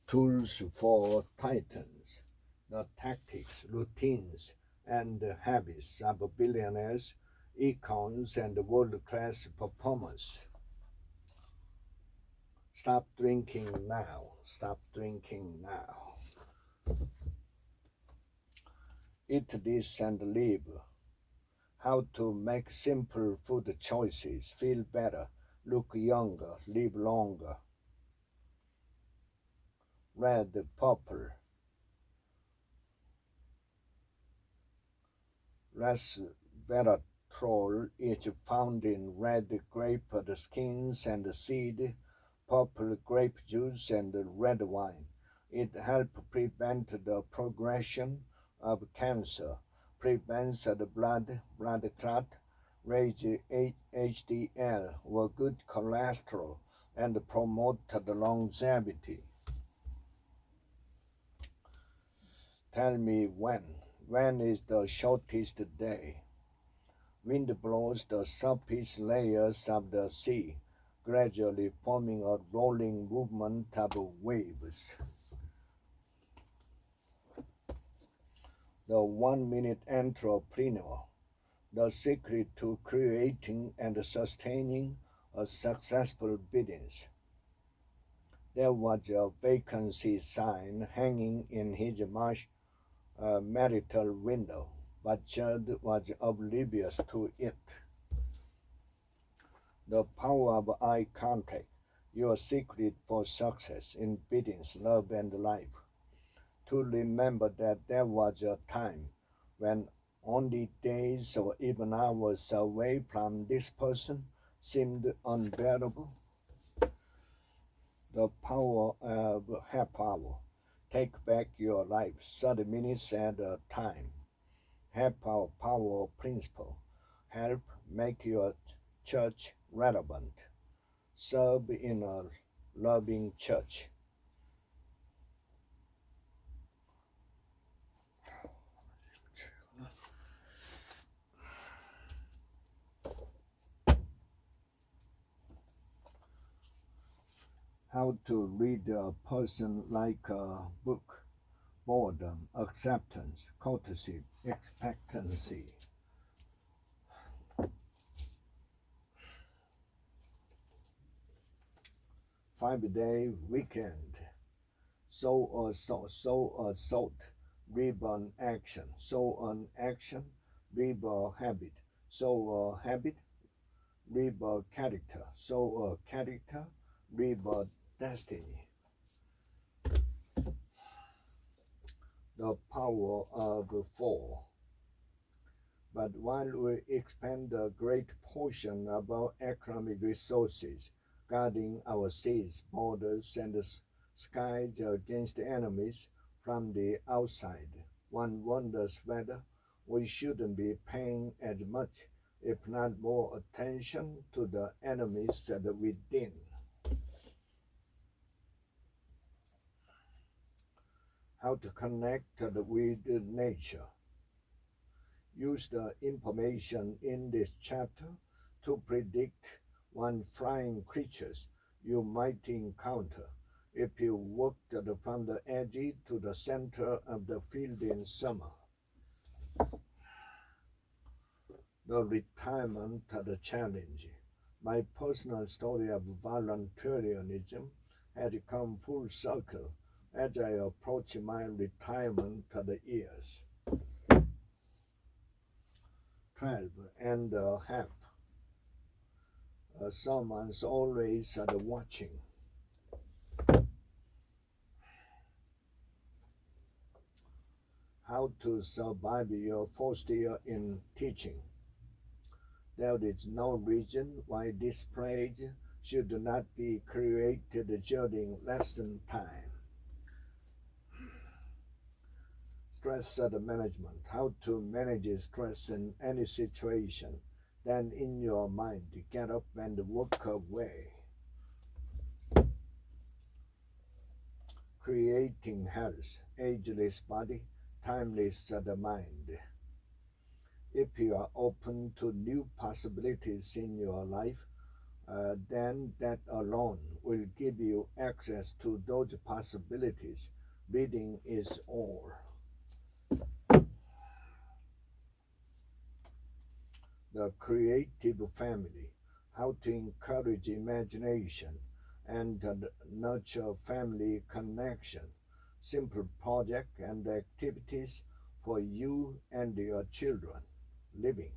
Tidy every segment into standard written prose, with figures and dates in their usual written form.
Tools for titans, the tactics, routines, and habits of billionaires, icons, and world-class performers. Stop drinking now. Stop drinking now. Eat this and live. How to make simple food choices, feel better, look younger, live longer. Red, purple. Resveratrol is found in red grape skins and seed, purple grape juice, and red wine. It helps prevent the progression of cancer, prevents the blood clot, raise HDL or good cholesterol, and promote the longevity. Tell me when. When is the shortest day? Wind blows the surface layers of the sea, gradually forming a rolling movement of waves. The 1-minute entrepreneur, the secret to creating and sustaining a successful business. There was a vacancy sign hanging in his marital window, but Judd was oblivious to it. The power of eye contact, your secret for success in business, love, and life. To remember that there was a time when only days or even hours away from this person seemed unbearable. The power of half hour. Take back your life 30 minutes at a time. Half hour power principle. Help make your church relevant. Serve in a loving church. How to read a person like a book. Boredom, acceptance, courtesy, expectancy. 5-day weekend. Sow a thought, reap an action. Sow an action, reap a habit. Sow a habit, reap a character. Sow a character, reap a destiny. The power of 4. But while we expend a great portion of our economic resources, guarding our seas, borders, and skies against enemies from the outside, one wonders whether we shouldn't be paying as much, if not more, attention to the enemies within. How to connect with nature. Use the information in this chapter to predict what flying creatures you might encounter if you walked from the edge to the center of the field in summer. The retirement challenge. My personal story of volunteerism has come full circle as I approach my retirement years. 12 and a half. Someone's always watching. How to survive your first year in teaching. There is no reason why this phrase should not be created during lesson time. Stress management. How to manage stress in any situation. Then in your mind, get up and walk away. Creating health, ageless body, timeless mind. If you are open to new possibilities in your life, then that alone will give you access to those possibilities. Reading is all. The creative family, how to encourage imagination and nurture family connection, simple projects and activities for you and your children. Living.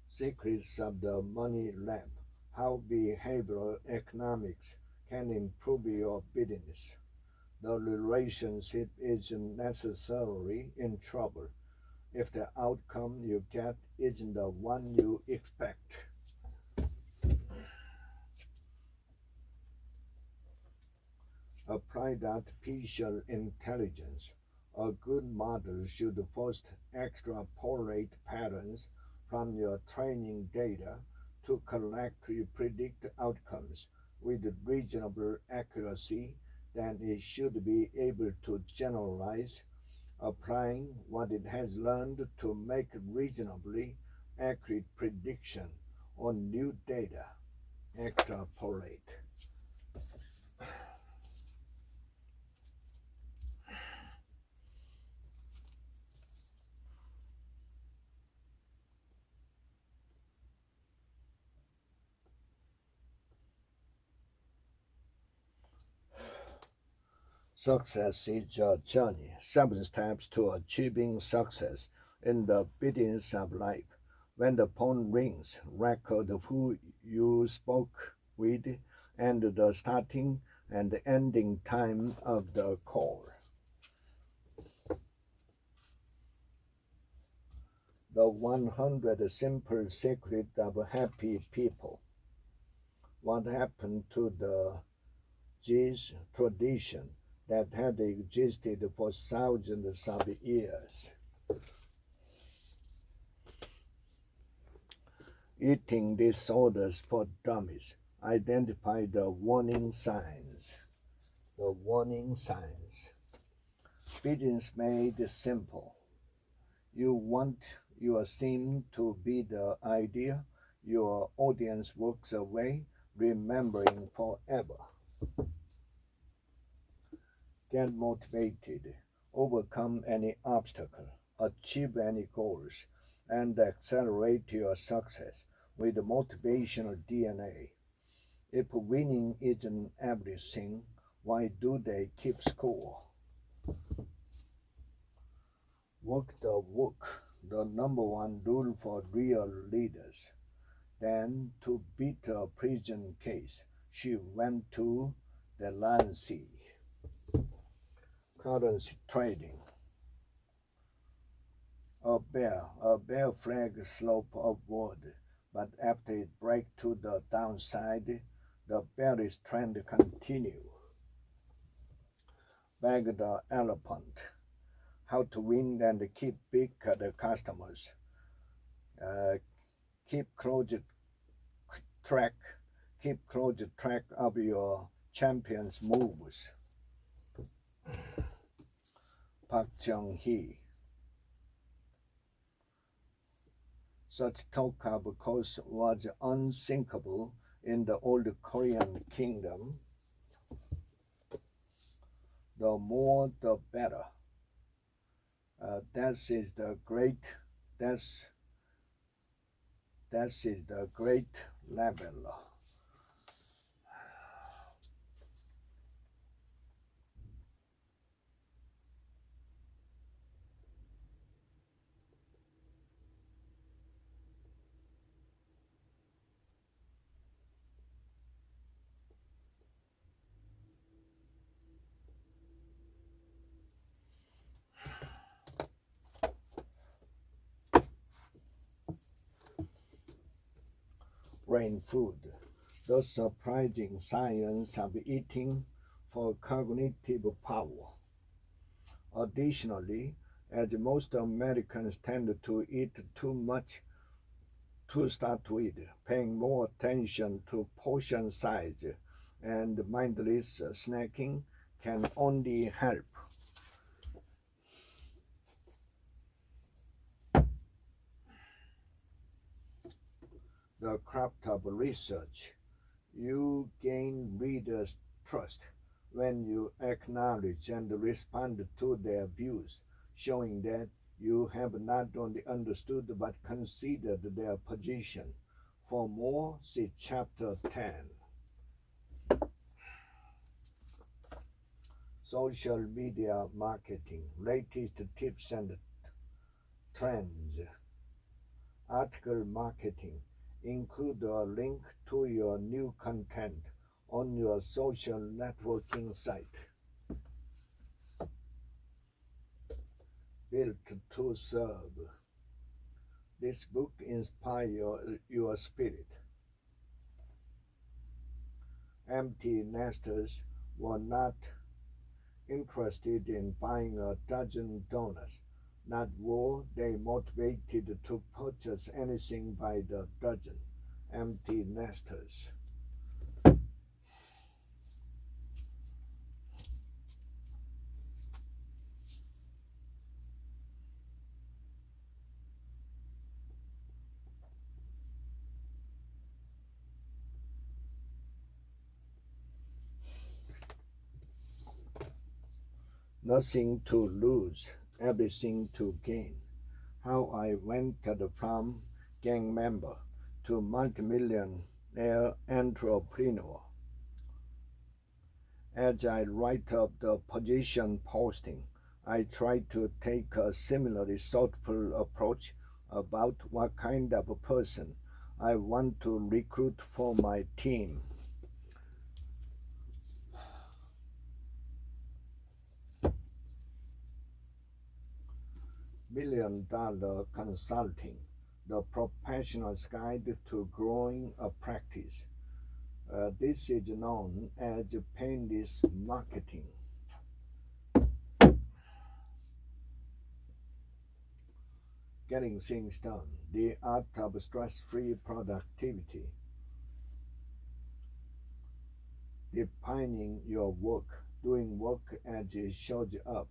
Secrets of the Money Lab, how behavioral economics can improve your business. The relationship isn't necessarily in trouble if the outcome you get isn't the one you expect. Applied artificial intelligence. A good model should first extrapolate patterns from your training data to correctly predict outcomes with reasonable accuracy. Then it should be able to generalize, applying what it has learned to make reasonably accurate prediction on new data. Extrapolate. Success is a journey. 7 steps to achieving success in the business of life. When the phone rings, record who you spoke with and the starting and ending time of the call. The 100 Simple Secrets of Happy People. What happened to the Jewish tradition that had existed for thousands of years? Eating disorders for dummies. Identify the warning signs. The warning signs. Business made simple. You want your theme to be the idea your audience walks away remembering forever. Get motivated, overcome any obstacle, achieve any goals, and accelerate your success with motivational DNA. If winning isn't everything, why do they keep score? Walk the walk, the number one rule for real leaders. Then, to beat a prison case, she went to the Land Sea. Currency trading. A bear flag slope upward, but after it breaks to the downside, the bearish trend continue. Bag the elephant. How to win and keep big customers. Keep close track of your champion's moves. Park Chung-hee. Such talk of course was unthinkable in the old Korean kingdom. The more the better. That is the great level. Brain food. The surprising science of eating for cognitive power. Additionally, as most Americans tend to eat too much to start with, paying more attention to portion size and mindless snacking can only help. the craft of research. You gain readers' trust when you acknowledge and respond to their views, showing that you have not only understood but considered their position. For more, see Chapter 10. Social media marketing, latest tips and trends. Article marketing include a link to your new content on your social networking site. Built to serve. This book inspires your spirit. Empty nesters were not interested in buying a dozen donuts. Not were they motivated to purchase anything by the dozen. Empty nesters. Nothing to lose, everything to gain. How I went from gang member to multimillionaire entrepreneur. As I write up the position posting, I try to take a similarly thoughtful approach about what kind of a person I want to recruit for my team. $1 Million Consulting, the professional's guide to growing a practice. This is known as painless marketing. Getting things done, the art of stress-free productivity. Defining your work, doing work as it shows up,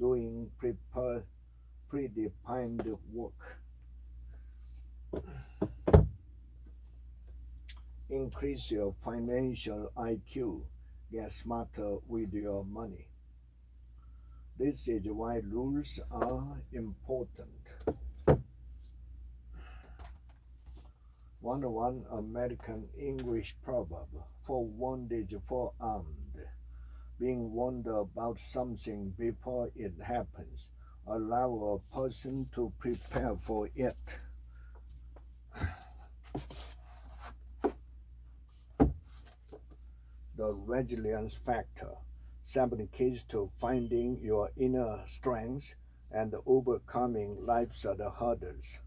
doing predefined work. Increase your financial IQ, get smarter with your money. This is why rules are important. 101 American English proverb: forewarned is forearmed. Being warned about something before it happens allows a person to prepare for it. The resilience factor, 7 keys to finding your inner strength and overcoming life's other hurdles.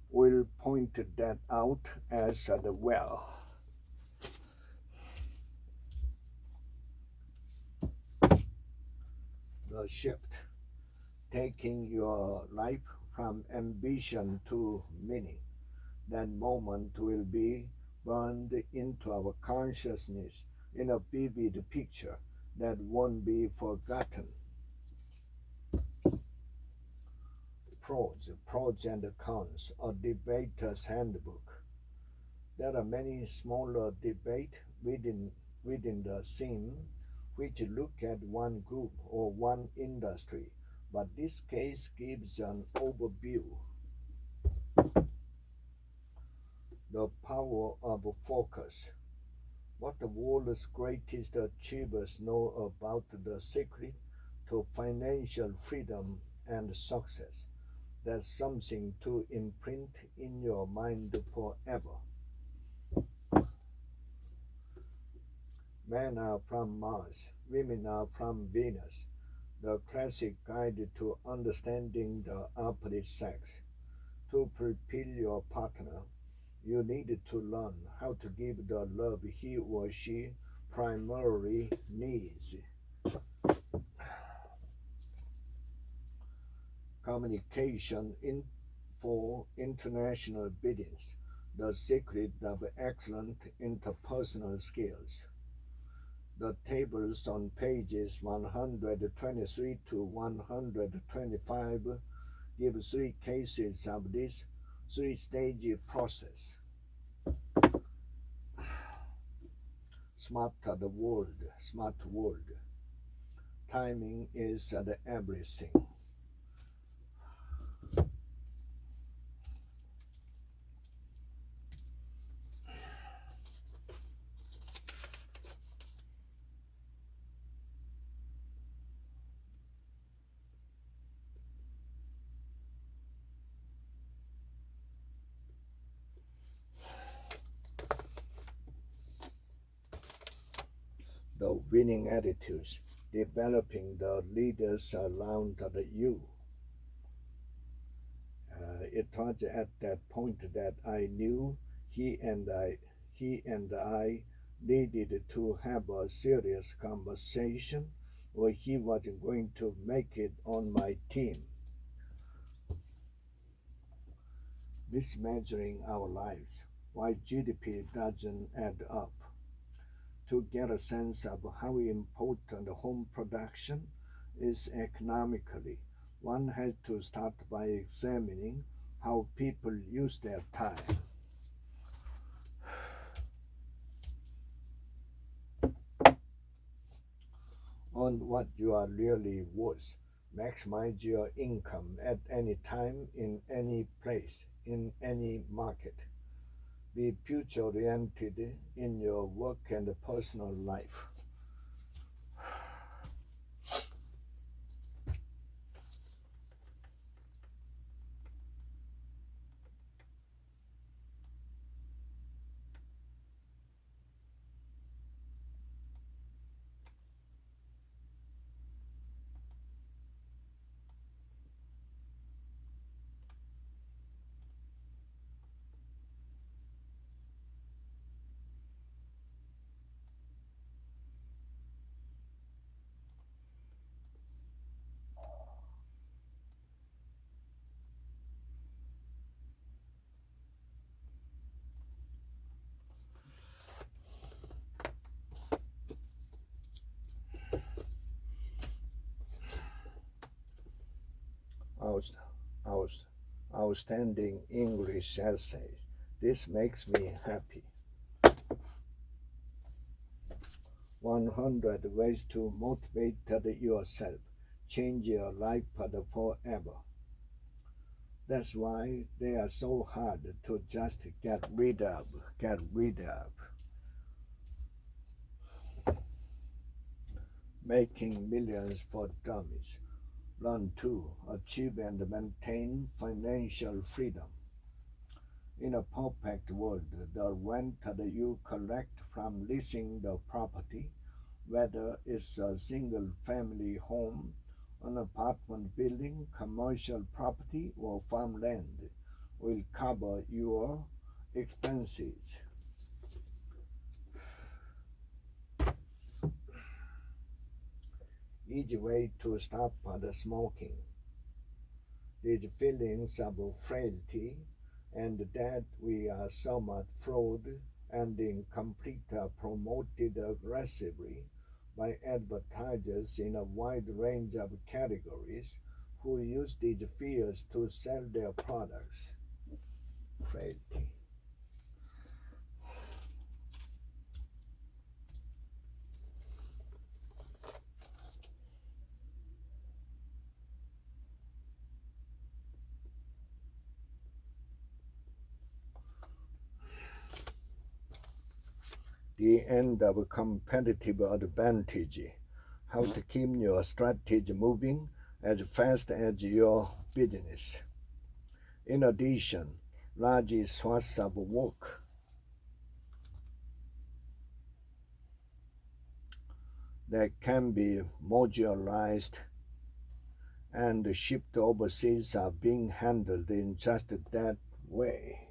We'll point that out as well. The shift, taking your life from ambition to meaning. That moment will be burned into our consciousness in a vivid picture that won't be forgotten. Pros and cons, a debater's handbook. There are many smaller debates within the theme which look at one group or one industry, but this case gives an overview. The power of focus. What the world's greatest achievers know about the secret to financial freedom and success. There's something to imprint in your mind forever. Men are from Mars, women are from Venus. The classic guide to understanding the opposite sex. To fulfill your partner, you need to learn how to give the love he or she primarily needs. Communication for international biddings, the secret of excellent interpersonal skills. The tables on pages 123 to 125 give 3 cases of this 3-stage process. smart world. Timing is everything. The winning attitudes, developing the leaders around you. It was at that point that I knew he and I, he and I needed to have a serious conversation, or he wasn't going to make it on my team. Mismeasuring our lives, why GDP doesn't add up. To get a sense of how important home production is economically, one has to start by examining how people use their time. On what you are really worth. Maximize your income at any time, in any place, in any market. Be future oriented in your work and personal life. Out, out, Outstanding English essays. This makes me happy. 100 ways to motivate yourself. Change your life forever. That's why they are so hard to just get rid of. Get rid of. Making millions for dummies. Learn to achieve and maintain financial freedom. In a perfect world, the rent that you collect from leasing the property, whether it's a single family home, an apartment building, commercial property, or farmland, will cover your expenses. Easy way to stop the smoking. These feelings of frailty and that we are somewhat flawed and incomplete are promoted aggressively by advertisers in a wide range of categories who use these fears to sell their products. Frailty. The end of a competitive advantage. How to keep your strategy moving as fast as your business. In addition, large swaths of work that can be modularized and shipped overseas are being handled in just that way.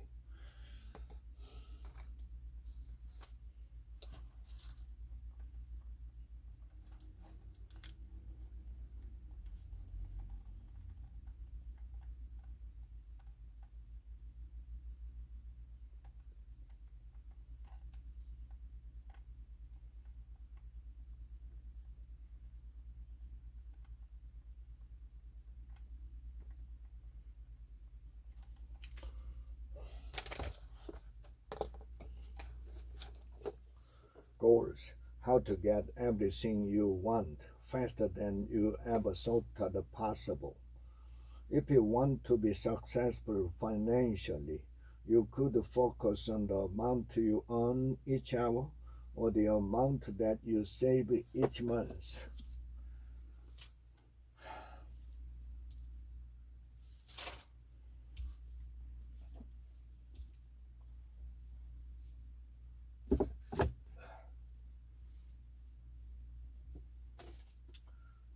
goals, how to get everything you want faster than you ever thought possible. If you want to be successful financially, you could focus on the amount you earn each hour or the amount that you save each month.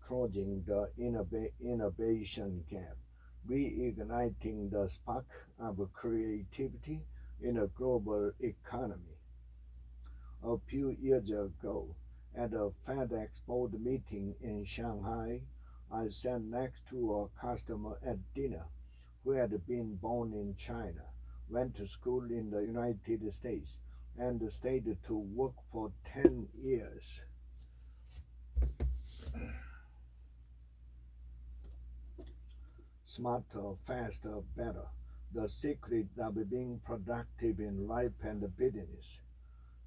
Closing the innovation gap, reigniting the spark of creativity in a global economy. A few years ago, at a FedEx board meeting in Shanghai, I sat next to a customer at dinner who had been born in China, went to school in the United States, and stayed to work for 10 years. Smarter, faster, better. The secret of being productive in life and business.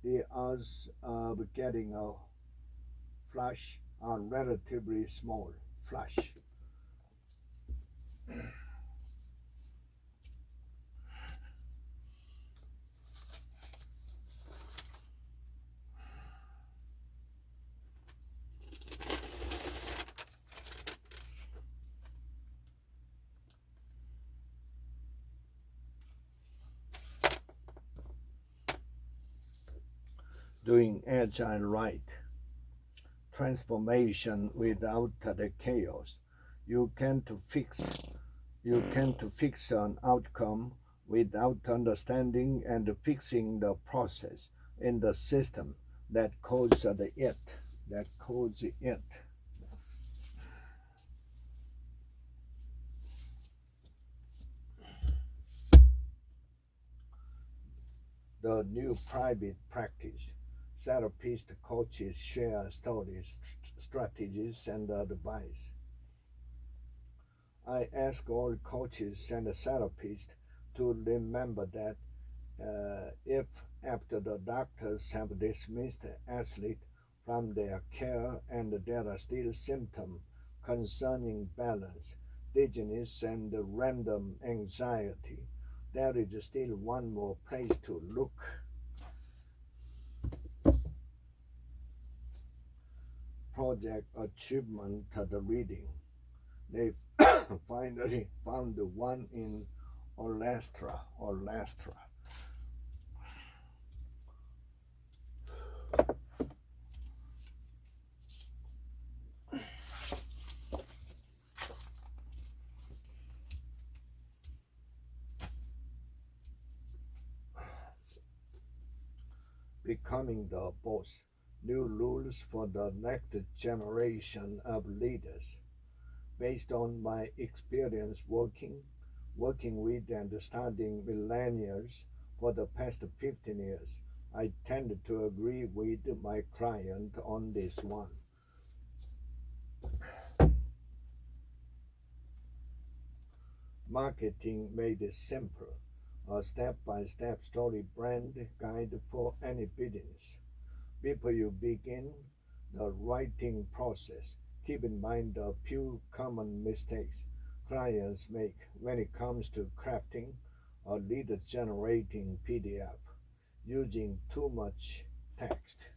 The odds of getting a flush are relatively small. Flush. Doing agile right. Transformation without the chaos. You can't fix you can't fix an outcome without understanding and fixing the process in the system that caused it. The new private practice. Therapist coaches share stories, strategies, and advice. I ask all coaches and therapists to remember that if after the doctors have dismissed athletes from their care and there are still symptoms concerning balance, dizziness, and random anxiety, there is still one more place to look. Project achievement to the reading. They finally found the one in Orlastra. Becoming the boss. New rules for the next generation of leaders. Based on my experience working with and studying millennials for the past 15 years, I tend to agree with my client on this one. Marketing made simple, a step-by-step story brand guide for any business. Before you begin the writing process, keep in mind the few common mistakes clients make when it comes to crafting a lead-generating PDF using too much text.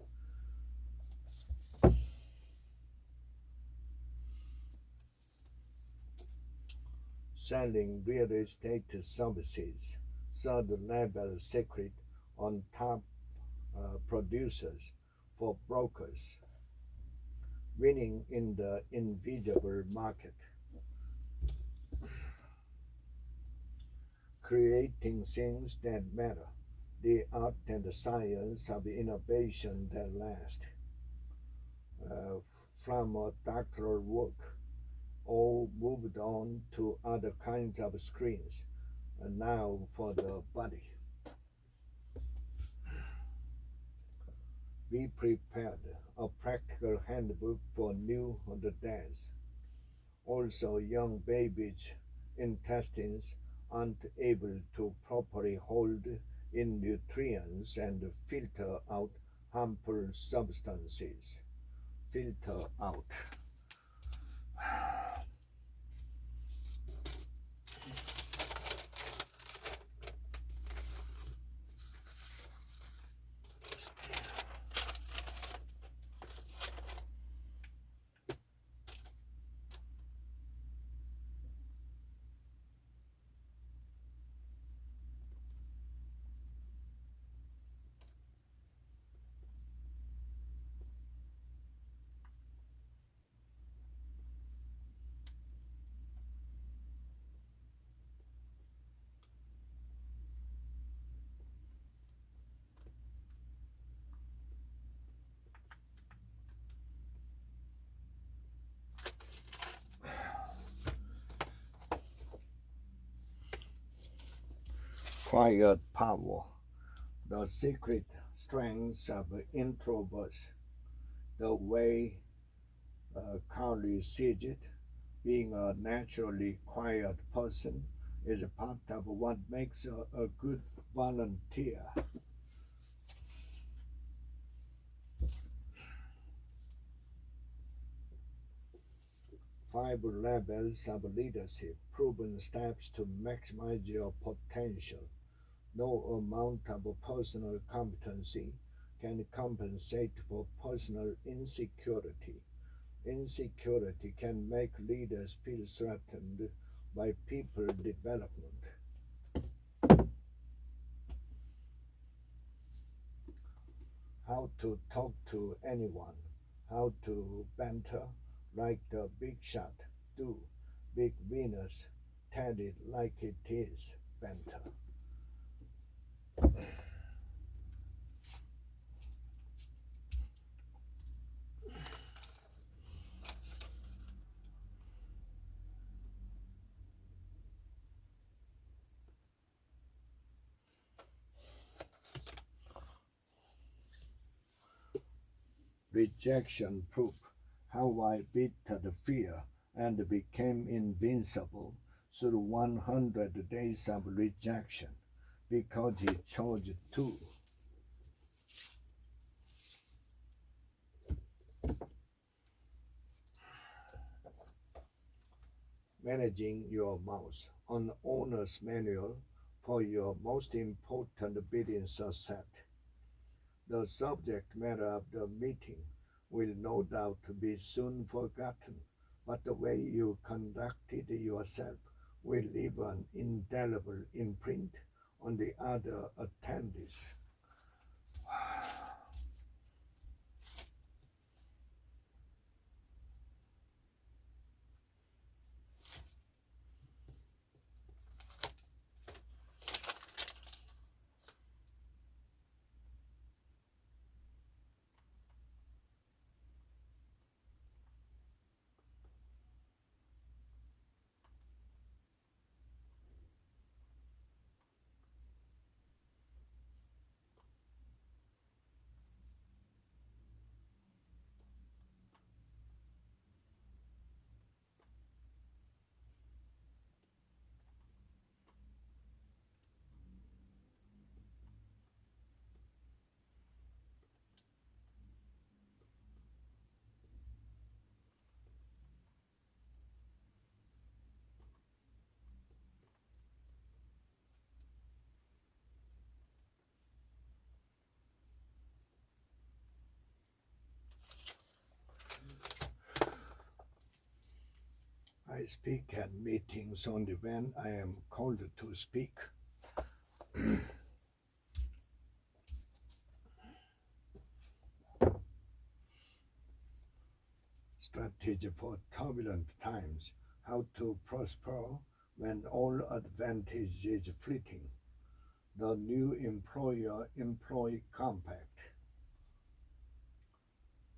Selling real estate services, third level secret on top producers for brokers, winning in the invisible market, creating things that matter, the art and the science of innovation that last. From doctoral work, all moved on to other kinds of screens, and now for the body. Be prepared, a practical handbook for new dads. Also, young babies' intestines aren't able to properly hold in nutrients and filter out harmful substances. Filter out. Quiet power. The secret strengths of introverts. The way Carly sees it, being a naturally quiet person is a part of what makes a good volunteer. Five levels of leadership, proven steps to maximize your potential. No amount of personal competency can compensate for personal insecurity. Insecurity can make leaders feel threatened by people development. How to talk to anyone, how to banter like the big shot do. Big winners tell it like it is banter. Rejection proof. How I beat the fear and became invincible through 100 days of rejection because he chose to. Managing your mouth. An owner's manual for your most important business asset. The subject matter of the meeting will no doubt be soon forgotten, but the way you conducted yourself will leave an indelible imprint on the other attendees. I speak at meetings only when I am called to speak. Strategy for turbulent times. How to prosper when all advantage is fleeting. The new employer-employee compact.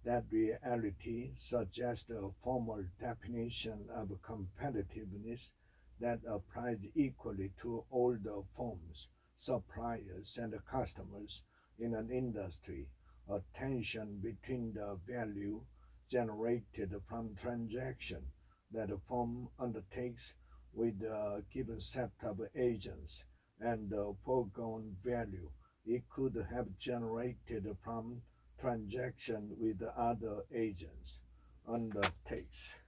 That reality suggests a formal definition of competitiveness that applies equally to all the firms, suppliers, and customers in an industry. A tension between the value generated from transaction that a firm undertakes with a given set of agents and the foregone value it could have generated from transaction with other agents undertakes.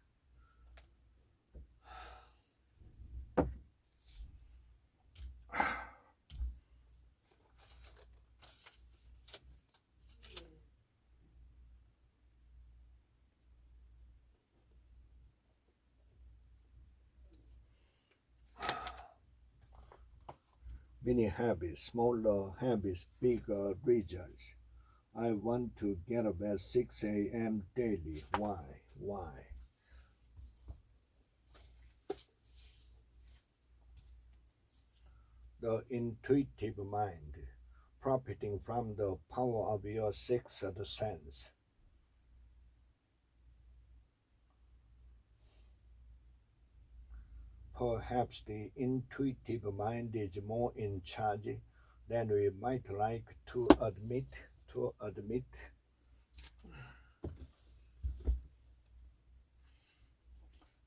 Many habits, smaller habits, bigger results. I want to get up at 6 a.m. daily. Why? Why? The intuitive mind, profiting from the power of your sixth sense. Perhaps the intuitive mind is more in charge than we might like to admit.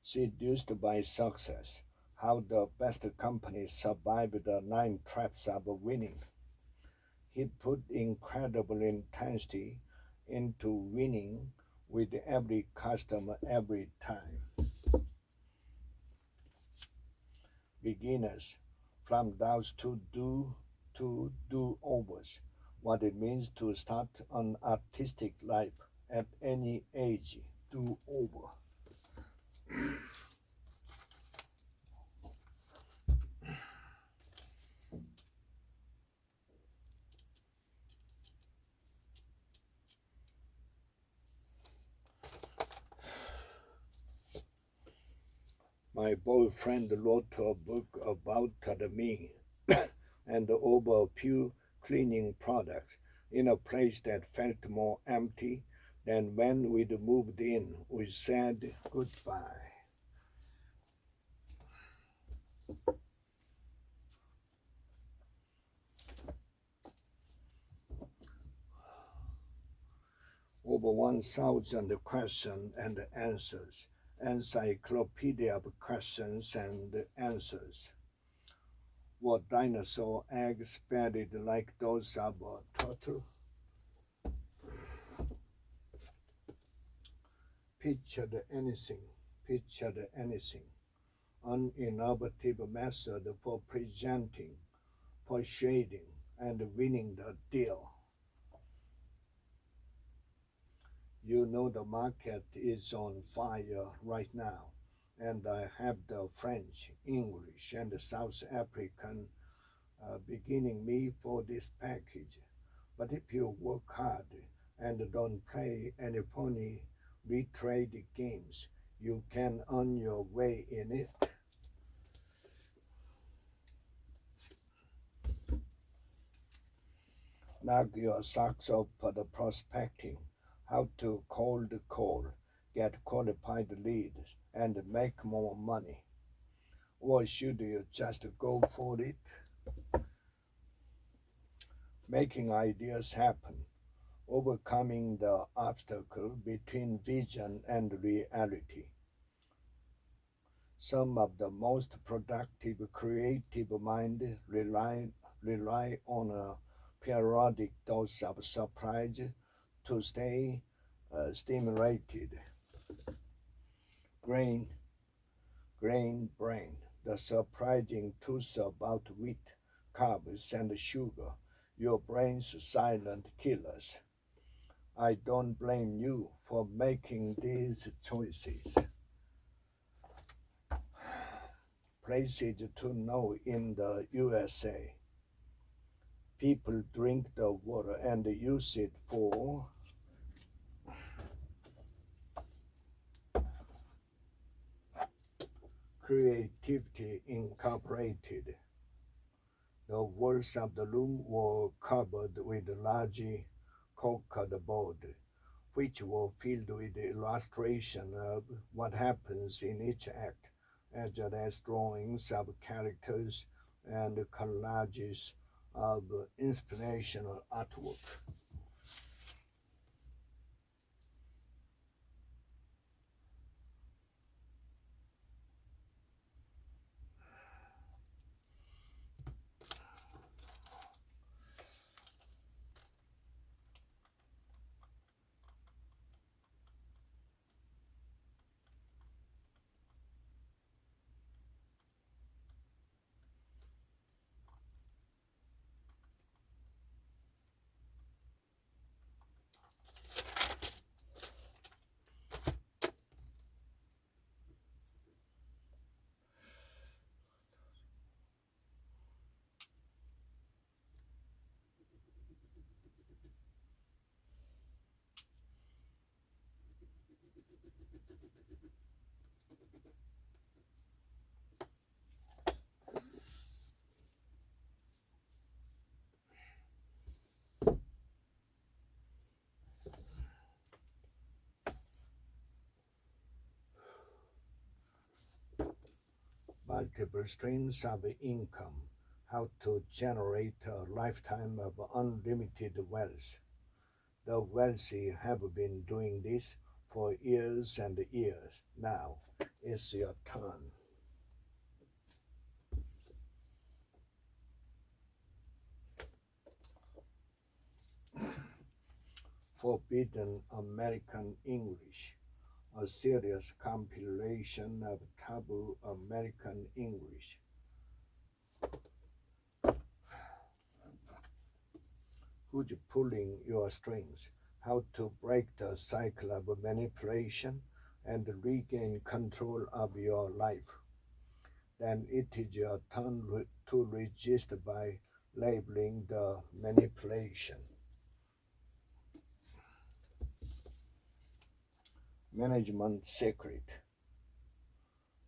Seduced by success, how the best companies survive the 9 traps of winning. He put incredible intensity into winning with every customer every time. Beginners, from those do overs, what it means to start an artistic life at any age. Do over. My boyfriend wrote a book about me and over a few cleaning products in a place that felt more empty than when we'd moved in. We said goodbye. Over 1,000 questions and answers, encyclopedia of questions and answers. Were dinosaur eggs bedded like those of a turtle? Pictured anything. An innovative method for presenting, persuading, and winning the deal. You know the market is on fire right now, and I have the French, English, and South African beginning me for this package. But if you work hard and don't play any phony retrade games, you can earn your way in it. Knock your socks off for the prospecting, how to cold call, get qualified leads, and make more money. Or should you just go for it? Making ideas happen, overcoming the obstacle between vision and reality. Some of the most productive creative minds rely on a periodic dose of surprise to stay stimulated. Grain brain, the surprising truth about wheat, carbs, and sugar, your brain's silent killers. I don't blame you for making these choices. Places to know in the USA. People drink the water and use it for Creativity Incorporated. The walls of the room were covered with large corked board, which were filled with illustration of what happens in each act, as well as drawings of characters and collages of inspirational artwork. multiple streams of income, how to generate a lifetime of unlimited wealth. The wealthy have been doing this for years and years. Now it's your turn. Forbidden American English, a serious compilation of taboo American English. Who's pulling your strings? How to break the cycle of manipulation and regain control of your life. Then it is your turn to resist by labeling the manipulation. Management secret.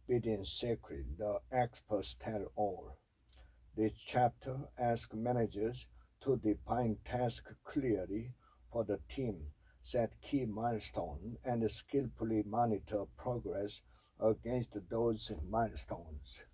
Business secret, the experts tell all. This chapter asks managers to define tasks clearly for the team, set key milestones, and skillfully monitor progress against those milestones.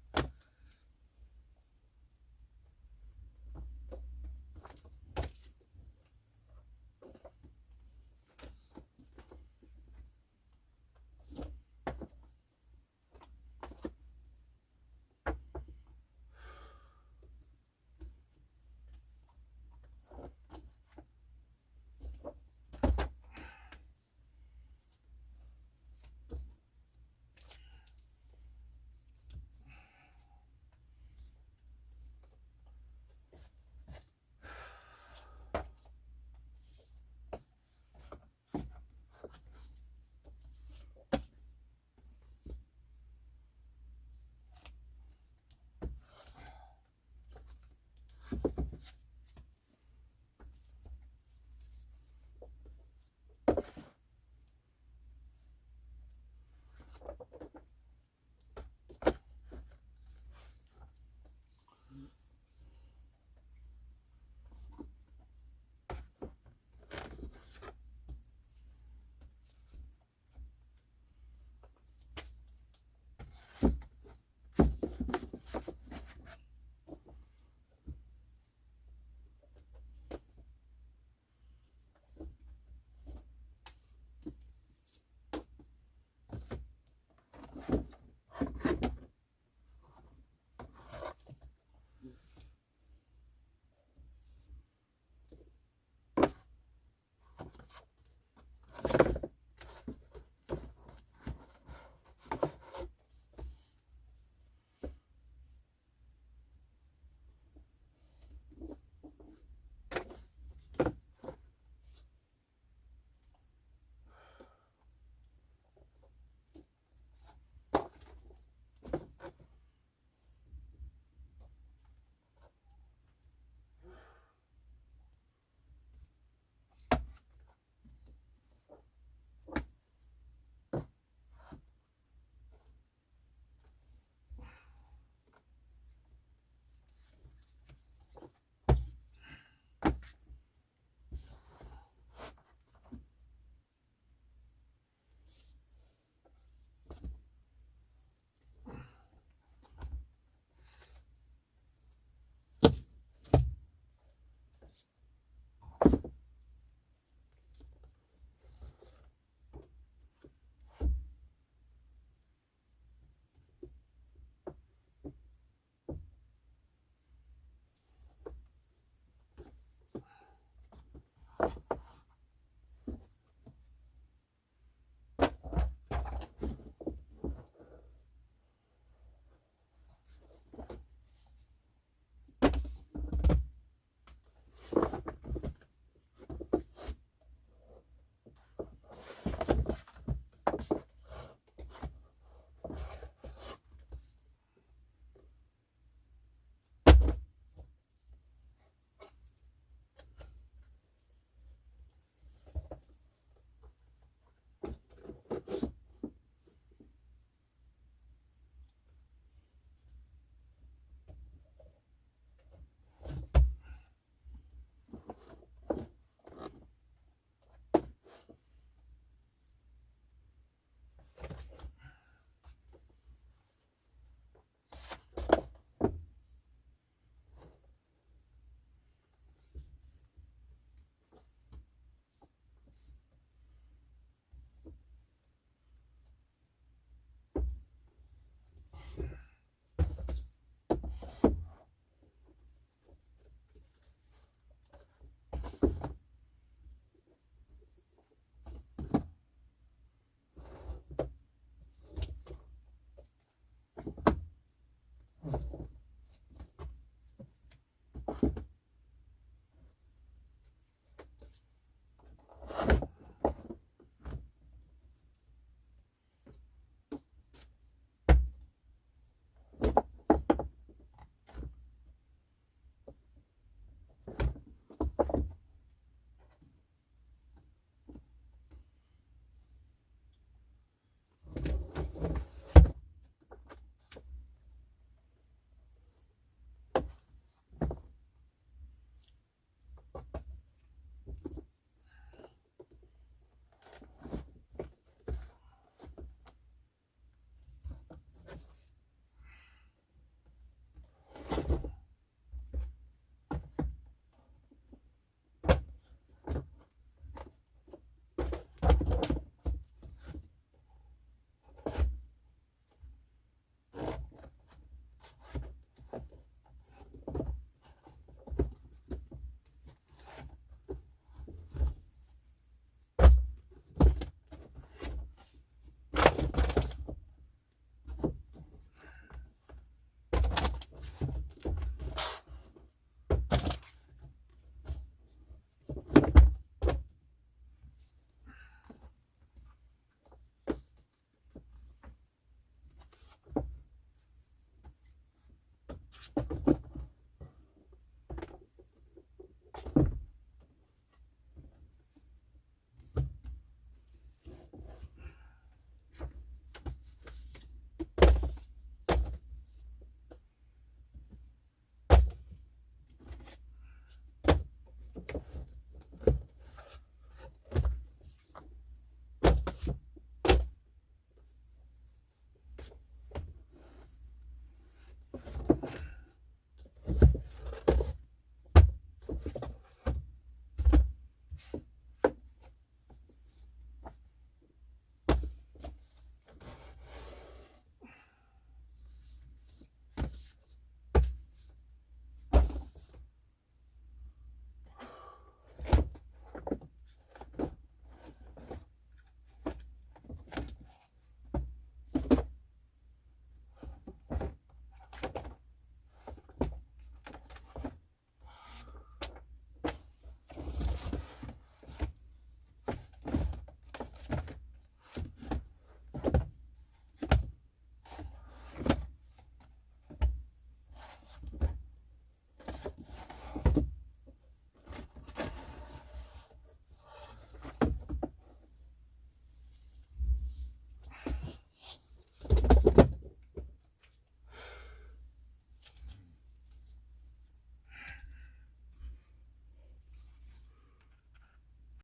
you.